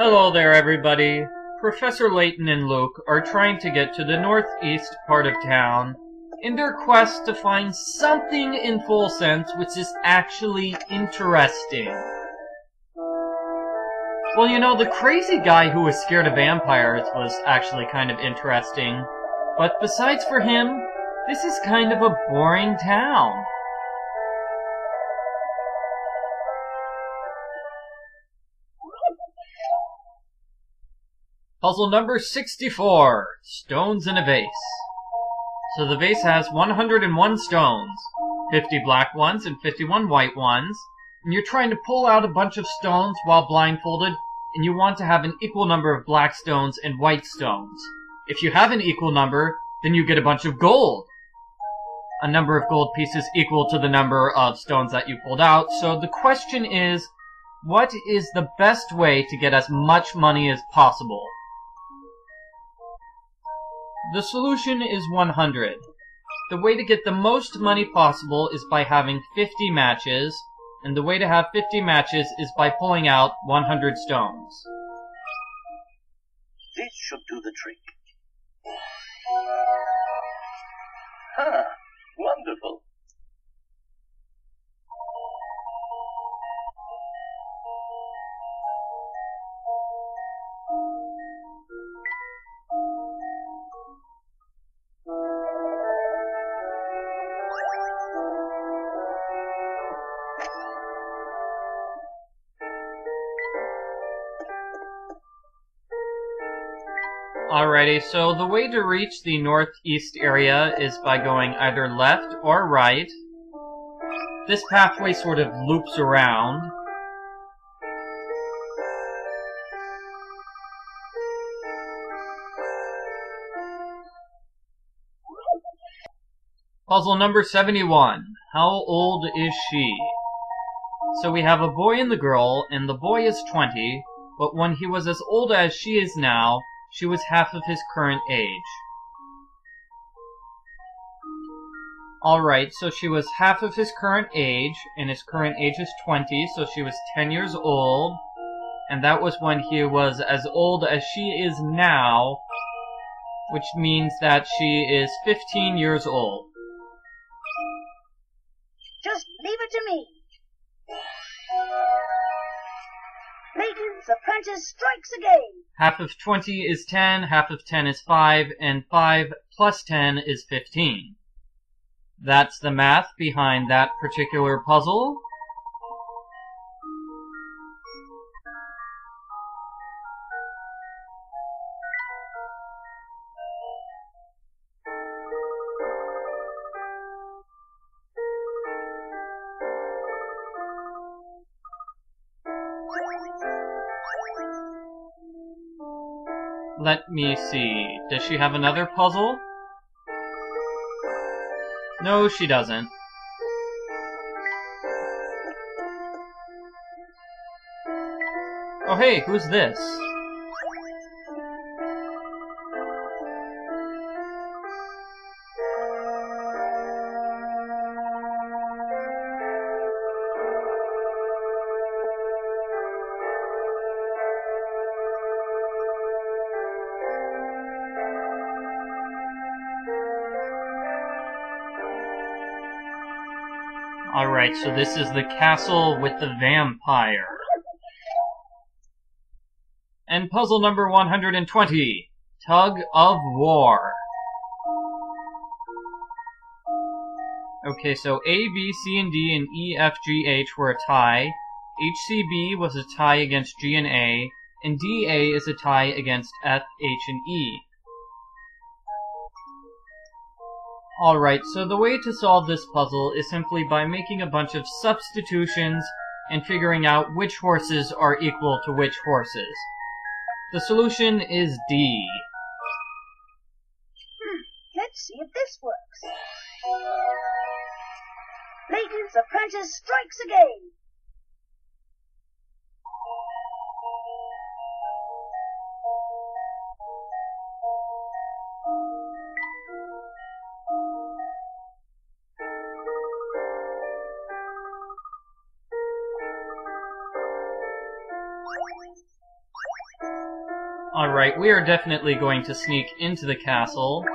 Hello there, everybody. Professor Layton and Luke are trying to get to the northeast part of town in their quest to find something in Folsense which is actually interesting. Well, you know, the crazy guy who was scared of vampires was actually kind of interesting. But besides for him, this is kind of a boring town. Puzzle number 64, Stones in a Vase. So the vase has 101 stones, 50 black ones and 51 white ones, and you're trying to pull out a bunch of stones while blindfolded, and you want to have an equal number of black stones and white stones. If you have an equal number, then you get a bunch of gold. A number of gold pieces equal to the number of stones that you pulled out, so the question is, what is the best way to get as much money as possible? The solution is 100. The way to get the most money possible is by having 50 matches, and the way to have 50 matches is by pulling out 100 stones. This should do the trick. Ah, wonderful. Alrighty, so the way to reach the northeast area is by going either left or right. This pathway sort of loops around. Puzzle number 71. How old is she? So we have a boy and the girl, and the boy is 20, but when he was as old as she is now, she was half of his current age. Alright, so she was half of his current age, and his current age is 20, so she was 10 years old, and that was when he was as old as she is now, which means that she is 15 years old. Just leave it to me. Layton's apprentice strikes again. Half of 20 is 10, half of 10 is 5, and 5 plus 10 is 15. That's the math behind that particular puzzle. Let me see. Does she have another puzzle? No, she doesn't. Oh hey, who's this? Alright, so this is the castle with the vampire. And puzzle number 120, Tug of War. Okay, so A, B, C, and D, and E, F, G, H were a tie. HCB was a tie against G and A, and DA is a tie against F, H, and E. Alright, so the way to solve this puzzle is simply by making a bunch of substitutions and figuring out which horses are equal to which horses. The solution is D. Let's see if this works. Layton's apprentice strikes again. Alright, we are definitely going to sneak into the castle.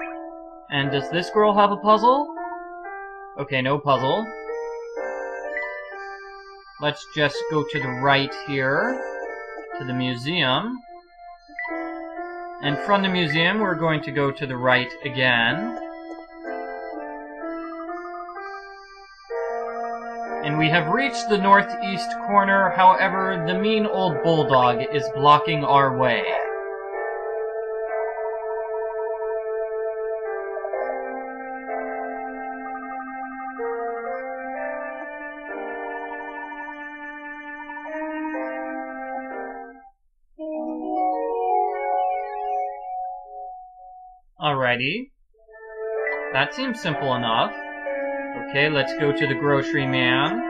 And does this girl have a puzzle? Okay, no puzzle. Let's just go to the right here, to the museum. And from the museum, we're going to go to the right again. And we have reached the northeast corner, however, the mean old Bulldog is blocking our way. Alrighty. That seems simple enough. Okay, let's go to the grocery man.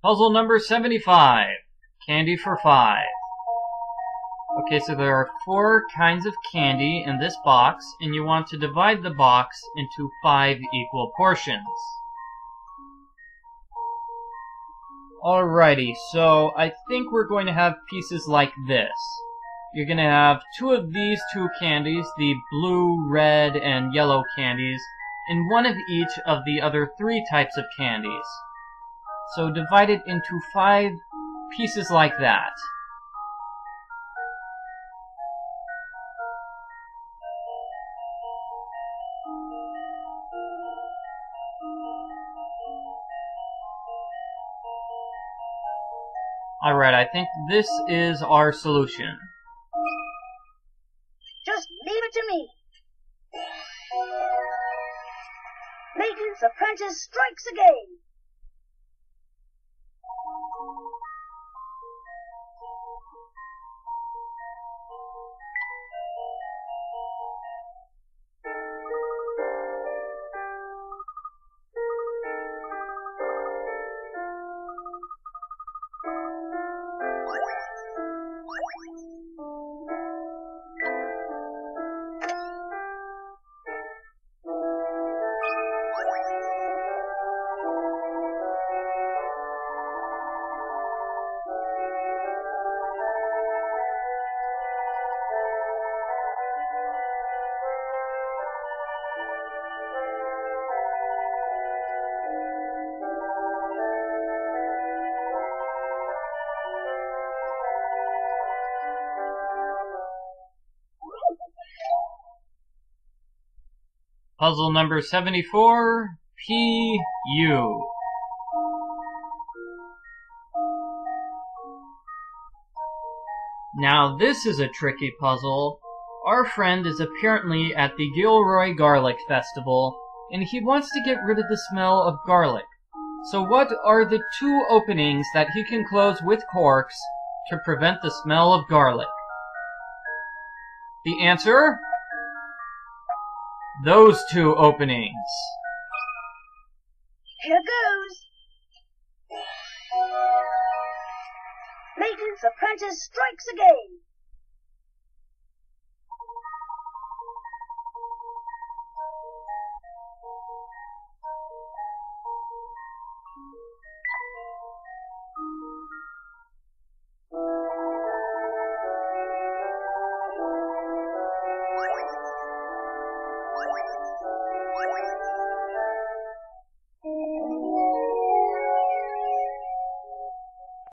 Puzzle number 75. Candy for 5. Okay, so there are 4 kinds of candy in this box, and you want to divide the box into 5 equal portions. Alrighty, so I think we're going to have pieces like this. You're going to have 2 of these 2 candies, the blue, red, and yellow candies, and 1 of each of the other 3 types of candies. So divide it into 5 pieces like that. Alright, I think this is our solution. Just leave it to me. Layton's apprentice strikes again. Puzzle number 74, P.U. Now this is a tricky puzzle. Our friend is apparently at the Gilroy Garlic Festival, and he wants to get rid of the smell of garlic. So what are the 2 openings that he can close with corks to prevent the smell of garlic? The answer? Those 2 openings. Here goes. Layton's apprentice strikes again.